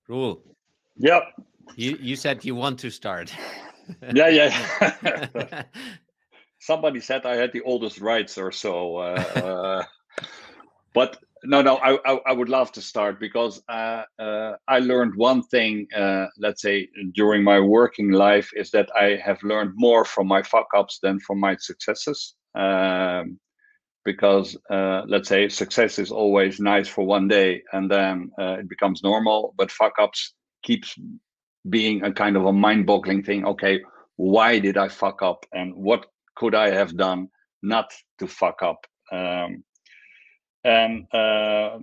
Roel, Yeah, you said you want to start. yeah. Somebody said I had the oldest rights or so, but no. I would love to start because I learned one thing. Let's say during my working life is that I have learned more from my fuck ups than from my successes. Because let's say success is always nice for one day and then it becomes normal, but fuck ups keeps being a kind of a mind-boggling thing. Okay, why did I fuck up, and what could I have done not to fuck up? And I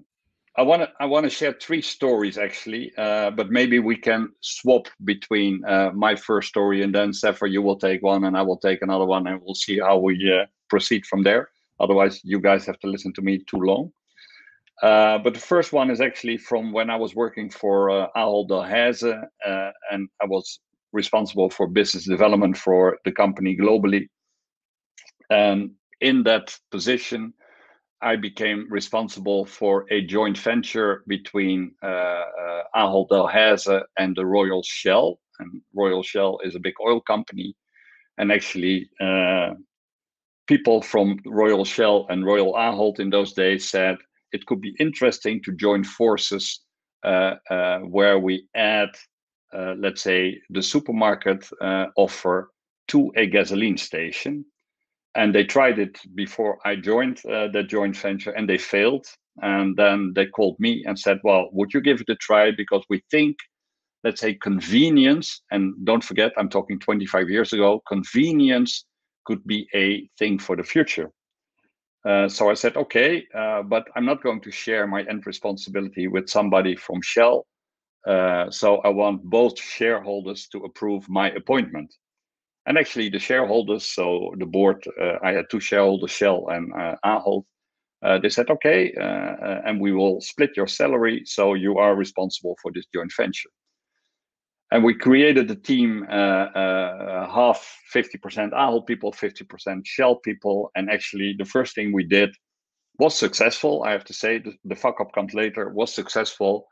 want to share three stories actually, but maybe we can swap between my first story and then Sepehr, you will take one and I will take another one, and we'll see how we proceed from there. Otherwise, you guys have to listen to me too long. But the first one is actually from when I was working for Heitland, and I was responsible for business development for the company globally. And in that position, I became responsible for a joint venture between Heitland and the Royal Shell. And Royal Shell is a big oil company. And actually, people from Royal Shell and Royal Ahold in those days said it could be interesting to join forces where we add, let's say, the supermarket offer to a gasoline station. And they tried it before I joined the joint venture and they failed. And then they called me and said, well, would you give it a try? Because we think, let's say, convenience, and don't forget, I'm talking 25 years ago, convenience could be a thing for the future. So I said, okay, but I'm not going to share my end responsibility with somebody from Shell. So I want both shareholders to approve my appointment. And actually, the shareholders, so the board, I had two shareholders, Shell and Ahold. They said, okay, and we will split your salary, so you are responsible for this joint venture. And we created a team, half 50% Ahold people, 50% Shell people. And actually, the first thing we did was successful. I have to say, the fuck up comes later, was successful.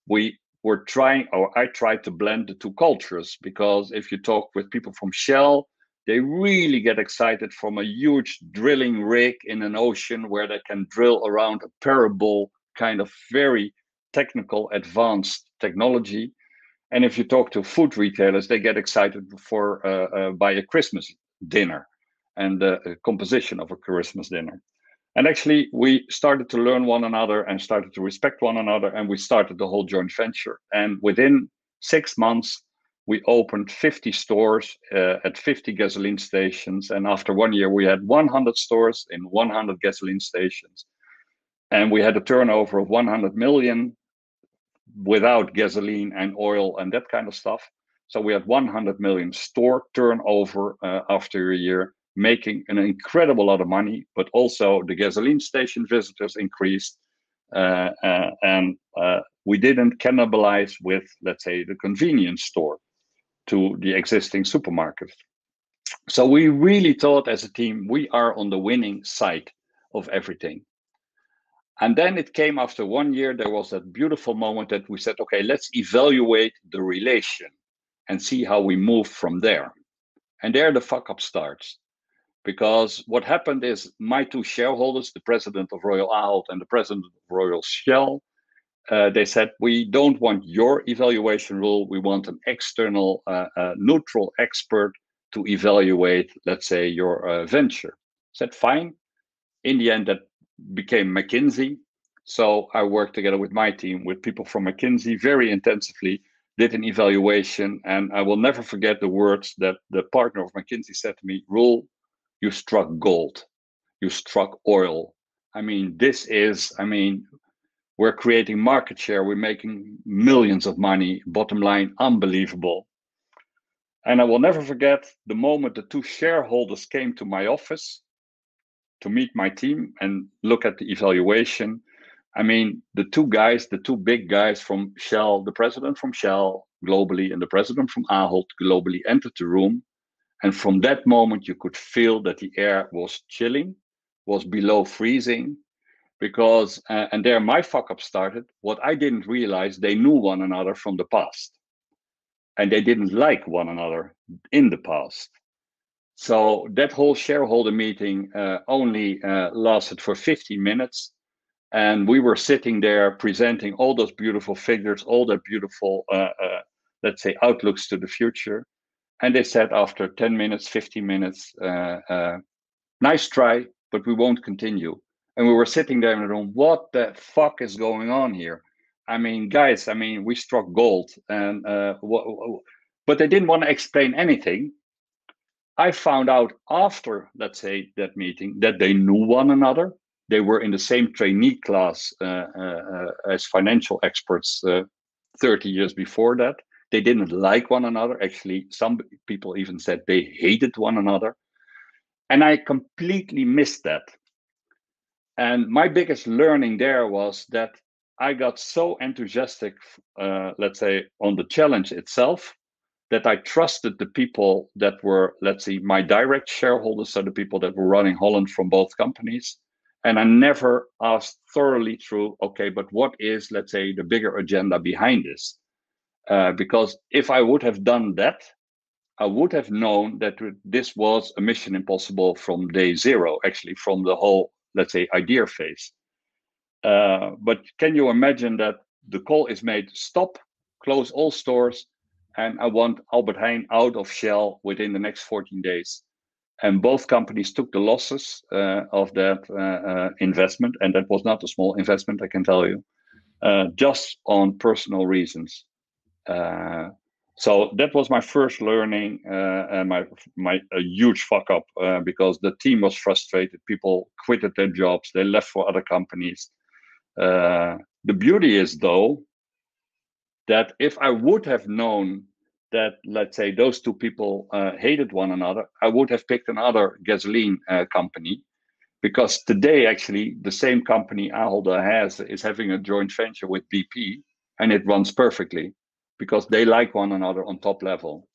We were trying, or I tried to blend the two cultures, because if you talk with people from Shell, they really get excited from a huge drilling rig in an ocean where they can drill around a parabole, kind of very technical, advanced technology. And if you talk to food retailers, they get excited for by a Christmas dinner and the composition of a Christmas dinner. And actually, we started to learn one another and started to respect one another, and we started the whole joint venture. And within 6 months, we opened 50 stores at 50 gasoline stations. And after 1 year, we had 100 stores in 100 gasoline stations. And we had a turnover of 100 million without gasoline and oil and that kind of stuff. So we had 100 million store turnover after a year, making an incredible lot of money, but also the gasoline station visitors increased. And we didn't cannibalize with, let's say, the convenience store to the existing supermarket. So we really thought as a team, we are on the winning side of everything. And then it came after 1 year, there was that beautiful moment that we said, okay, let's evaluate the relation and see how we move from there. And there the fuck up starts. Because what happened is my two shareholders, the president of Royal Ahold and the president of Royal Shell, they said, we don't want your evaluation rule. We want an external, neutral expert to evaluate, let's say, your venture. I said, fine. In the end, that became McKinsey. So I worked together with my team, with people from McKinsey, very intensively, did an evaluation. And I will never forget the words that the partner of McKinsey said to me, Roel, you struck gold. You struck oil. I mean, we're creating market share. We're making millions of money. Bottom line, unbelievable. And I will never forget the moment the two shareholders came to my office to meet my team and look at the evaluation. I mean, the two big guys from Shell, the president from Shell globally and the president from Ahold globally entered the room. And from that moment, you could feel that the air was chilling, was below freezing. because and there my fuck up started. What I didn't realize, they knew one another from the past, and they didn't like one another in the past. So that whole shareholder meeting only lasted for 15 minutes. And we were sitting there presenting all those beautiful figures, all that beautiful, let's say, outlooks to the future. And they said after 10 minutes, 15 minutes, nice try, but we won't continue. And we were sitting there in the room, what the fuck is going on here? I mean, guys, I mean, we struck gold. And but they didn't want to explain anything. I found out after, let's say, that meeting that they knew one another. They were in the same trainee class as financial experts 30 years before that. They didn't like one another. Actually, some people even said they hated one another. And I completely missed that. And my biggest learning there was that I got so enthusiastic, let's say, on the challenge itself, that I trusted the people that were, let's say, my direct shareholders, so the people that were running Holland from both companies. And I never asked thoroughly through, okay, but what is, let's say, the bigger agenda behind this? Because if I would have done that, I would have known that this was a mission impossible from day zero, actually, from the whole, let's say, idea phase. But can you imagine that the call is made, stop, close all stores, and I want Albert Heijn out of Shell within the next 14 days. And both companies took the losses of that investment. And that was not a small investment, I can tell you, just on personal reasons. So that was my first learning and my a huge fuck up because the team was frustrated. People quitted their jobs. They left for other companies. The beauty is, though, that if I would have known that, let's say, those two people hated one another, I would have picked another gasoline company, because today, actually, the same company Ahold has is having a joint venture with BP, and it runs perfectly because they like one another on top level.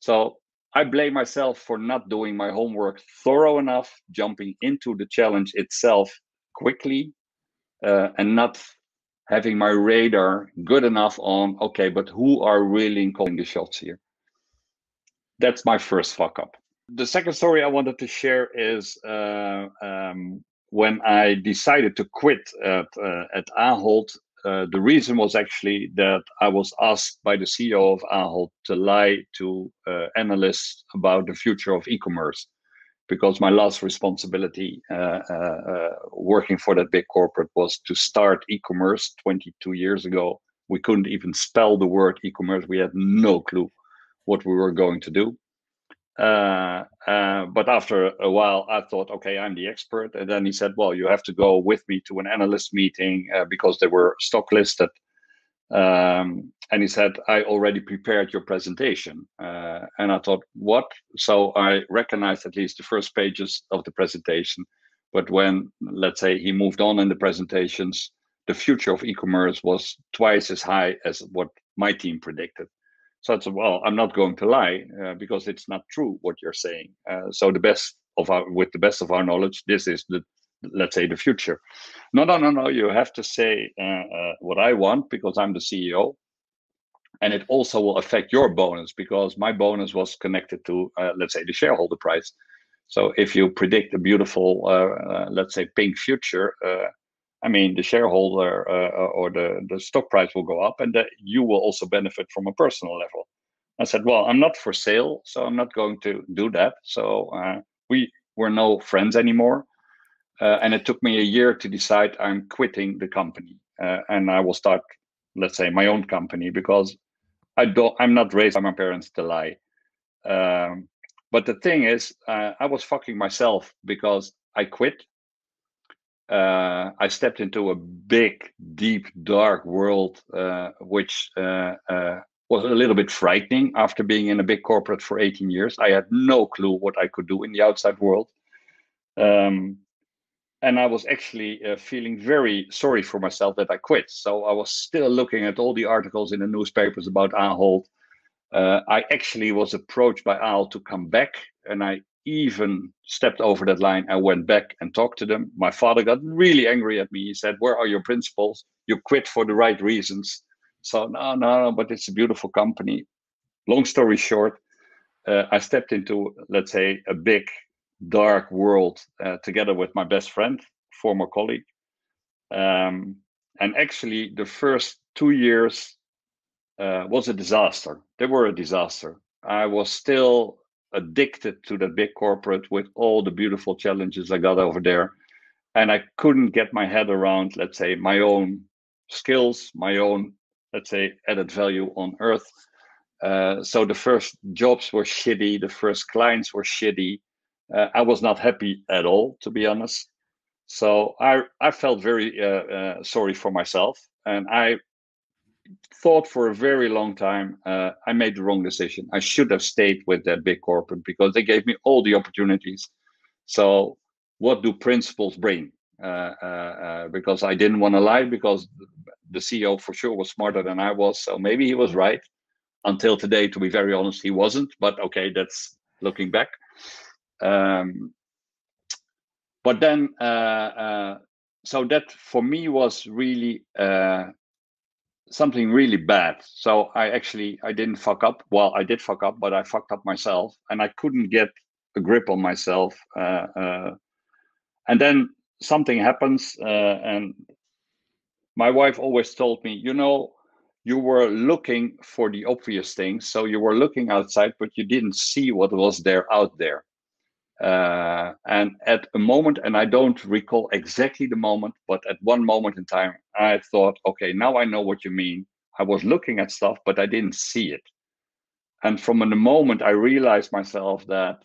So I blame myself for not doing my homework thorough enough, jumping into the challenge itself quickly, and not having my radar good enough on, okay, but who are really calling the shots here? That's my first fuck up. The second story I wanted to share is when I decided to quit at Ahold. The reason was actually that I was asked by the CEO of Ahold to lie to analysts about the future of e-commerce, because my last responsibility working for that big corporate was to start e-commerce 22 years ago. We couldn't even spell the word e-commerce. We had no clue what we were going to do. But after a while, I thought, okay, I'm the expert. And then he said, well, you have to go with me to an analyst meeting because they were stock listed. And he said, I already prepared your presentation. And I thought, what? So I recognized at least the first pages of the presentation. But when, let's say, he moved on in the presentations, the future of e-commerce was twice as high as what my team predicted. So I said, well, I'm not going to lie because it's not true what you're saying. So with the best of our knowledge, this is let's say, the future. No. You have to say what I want because I'm the CEO, and it also will affect your bonus because my bonus was connected to, let's say, the shareholder price. So if you predict a beautiful, let's say, pink future, I mean, the shareholder or the stock price will go up, and that you will also benefit from a personal level. I said, well, I'm not for sale, so I'm not going to do that. So we were no friends anymore. And it took me a year to decide I'm quitting the company and I will start, let's say, my own company because I'm not raised by my parents to lie. But the thing is, I was fucking myself because I quit. I stepped into a big, deep, dark world, which was a little bit frightening after being in a big corporate for 18 years. I had no clue what I could do in the outside world. And I was actually feeling very sorry for myself that I quit. So I was still looking at all the articles in the newspapers about Ahold. I actually was approached by Ahold to come back, and I even stepped over that line, I went back and talked to them. My father got really angry at me. He said, "Where are your principles? You quit for the right reasons." So no, but it's a beautiful company. Long story short, I stepped into, let's say, a big, dark world together with my best friend, former colleague. And actually, the first 2 years was a disaster. They were a disaster. I was still addicted to that big corporate with all the beautiful challenges I got over there. And I couldn't get my head around, let's say, my own skills, my own, let's say, added value on earth. So the first jobs were shitty. The first clients were shitty. I was not happy at all, to be honest. So I felt very sorry for myself. And I thought for a very long time, I made the wrong decision. I should have stayed with that big corporate because they gave me all the opportunities. So what do principles bring? Because I didn't want to lie, because the CEO for sure was smarter than I was. So maybe he was right. Until today, to be very honest, he wasn't. But okay, that's looking back. But then, so that for me was really something really bad. So I didn't fuck up. Well, I did fuck up, but I fucked up myself, and I couldn't get a grip on myself. And then something happens, and my wife always told me, you were looking for the obvious things. So you were looking outside, but you didn't see what was there out there. And at a moment, and I don't recall exactly the moment, but at one moment in time, I thought, okay, now I know what you mean. I was looking at stuff, but I didn't see it. And from the moment I realized myself that,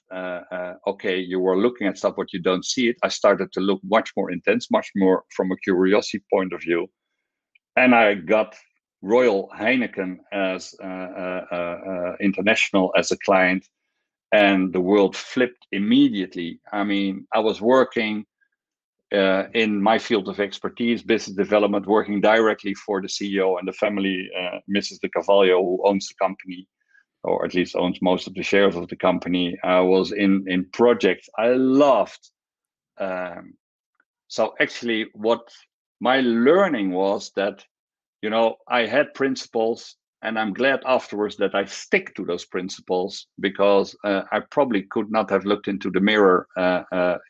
okay, you were looking at stuff, but you don't see it, I started to look much more intense, much more from a curiosity point of view. And I got Royal Heineken as international as a client, and the world flipped immediately. I mean, I was working in my field of expertise, business development, working directly for the CEO and the family, Mrs. De Carvalho, who owns the company, or at least owns most of the shares of the company. I was in projects I loved. So actually, what my learning was that, I had principles, and I'm glad afterwards that I stick to those principles, because I probably could not have looked into the mirror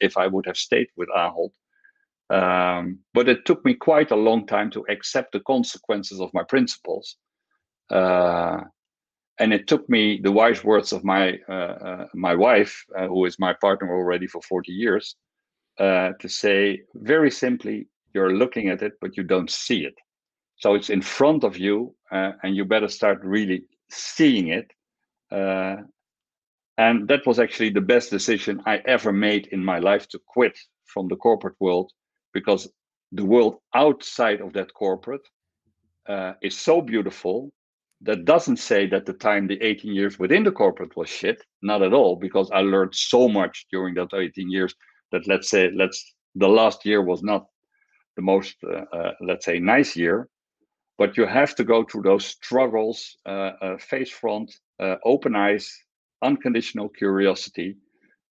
if I would have stayed with Ahold. But it took me quite a long time to accept the consequences of my principles. And it took me the wise words of my wife, who is my partner already for 40 years, to say very simply, you're looking at it, but you don't see it. So it's in front of you, and you better start really seeing it. And that was actually the best decision I ever made in my life, to quit from the corporate world, because the world outside of that corporate is so beautiful. That doesn't say that the 18 years within the corporate was shit. Not at all, because I learned so much during that 18 years that the last year was not the most, let's say, nice year. But you have to go through those struggles, face front, open eyes, unconditional curiosity.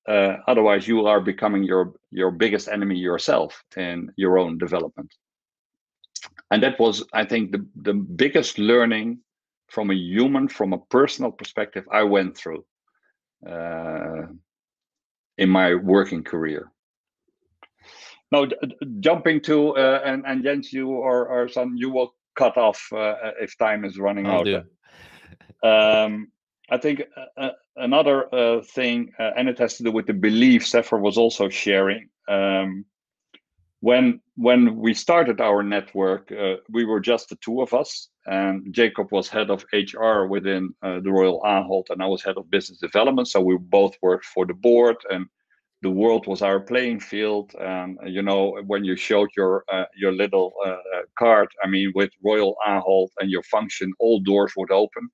Otherwise, you are becoming your biggest enemy yourself in your own development. And that was, I think, the biggest learning from a personal perspective I went through in my working career. Now, jumping to, and Jens, you or Sam, you will cut off if time is running I'll out. Do. I think another thing, and it has to do with the belief Sepehr was also sharing. When we started our network, we were just the two of us, and Jacob was head of HR within the Royal Ahold, and I was head of business development. So we both worked for the board, and the world was our playing field. And when you showed your little card, I mean, with Royal Ahold and your function, all doors would open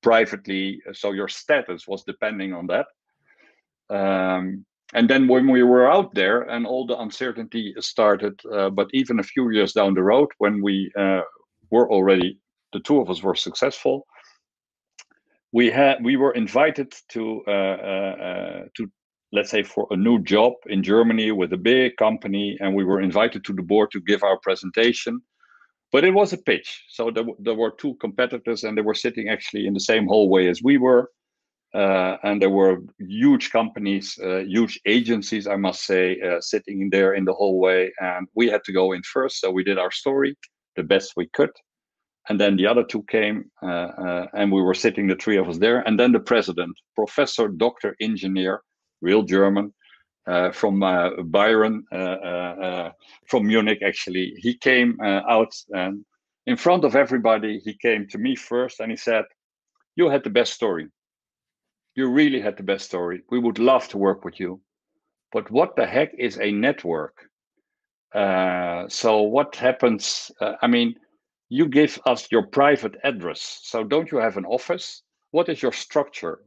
privately. So your status was depending on that. And then when we were out there and all the uncertainty started, but even a few years down the road, when we were already, the two of us were successful, we were invited to let's say, for a new job in Germany with a big company, and we were invited to the board to give our presentation. But it was a pitch. So there were two competitors, and they were sitting actually in the same hallway as we were. And there were huge companies, huge agencies, I must say, sitting in there in the hallway. And we had to go in first. So we did our story the best we could. And then the other two came, and we were sitting, the three of us there. And then the president, professor, doctor, engineer, real German, from Byron, from Munich, actually. He came out, and in front of everybody, he came to me first, and he said, "You had the best story. You really had the best story. We would love to work with you. But what the heck is a network? So what happens? I mean, you give us your private address. So don't you have an office? What is your structure?"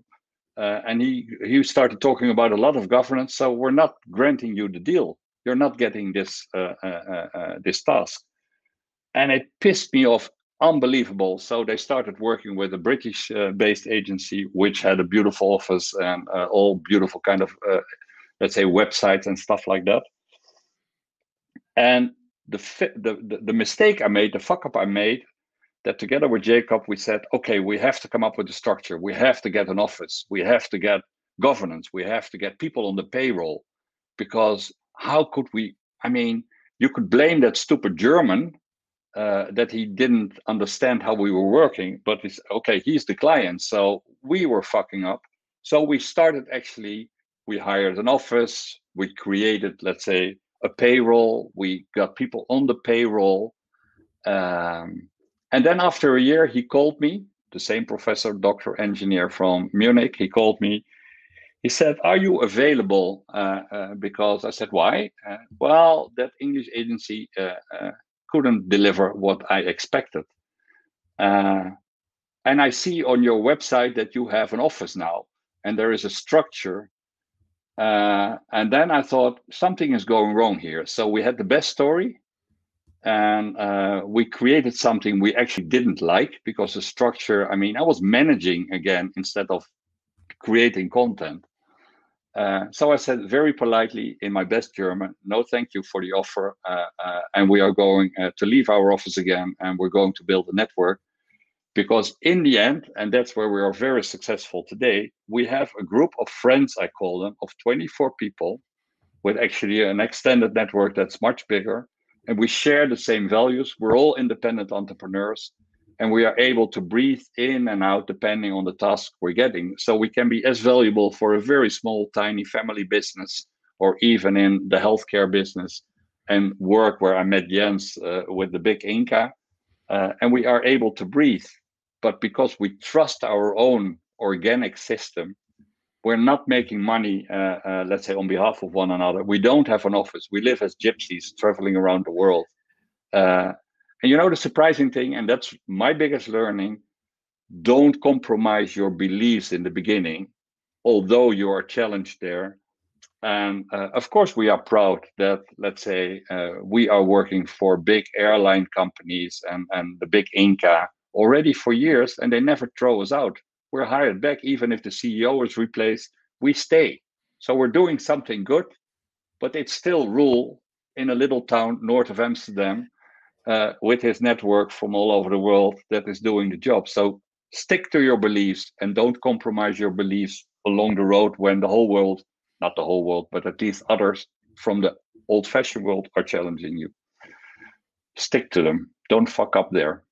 And he started talking about a lot of governance. So we're not granting you the deal. You're not getting this this task. And it pissed me off unbelievable. So they started working with a British-based agency, which had a beautiful office and all beautiful kind of, let's say, websites and stuff like that. And the mistake I made, the fuck up I made, that together with Jacob, we said, okay, we have to come up with a structure. We have to get an office. We have to get governance. We have to get people on the payroll. Because how could we, I mean, you could blame that stupid German that he didn't understand how we were working, but it's okay, he's the client. So we were fucking up. So we started actually, we hired an office. We created, let's say, a payroll. We got people on the payroll. And then after a year, he called me, the same professor, doctor, engineer from Munich. He called me. He said, "Are you available?" Because I said, "Why?" Well, that English agency couldn't deliver what I expected. And I see on your website that you have an office now, and there is a structure. And then I thought, something is going wrong here. So we had the best story. And we created something we actually didn't like, because the structure, I mean, I was managing again instead of creating content. So I said very politely in my best German, "No, thank you for the offer. And we are going to leave our office again, and we're going to build a network." Because in the end, and that's where we are very successful today, we have a group of friends, I call them, of 24 people with actually an extended network that's much bigger. And we share the same values. We're all independent entrepreneurs, and we are able to breathe in and out depending on the task we're getting. So we can be as valuable for a very small, tiny family business, or even in the healthcare business and work where I met Jens with the big Inca. And we are able to breathe. But because we trust our own organic system, we're not making money, let's say, on behalf of one another. We don't have an office. We live as gypsies traveling around the world. And you know, the surprising thing, and that's my biggest learning, don't compromise your beliefs in the beginning, although you are challenged there. And of course, we are proud that, let's say, we are working for big airline companies and the big Inca already for years, and they never throw us out. We're hired back. Even if the CEO is replaced, we stay. So we're doing something good, but it's still Roel in a little town north of Amsterdam with his network from all over the world that is doing the job. So stick to your beliefs and don't compromise your beliefs along the road when the whole world, not the whole world, but at least others from the old-fashioned world are challenging you. Stick to them. Don't fuck up there.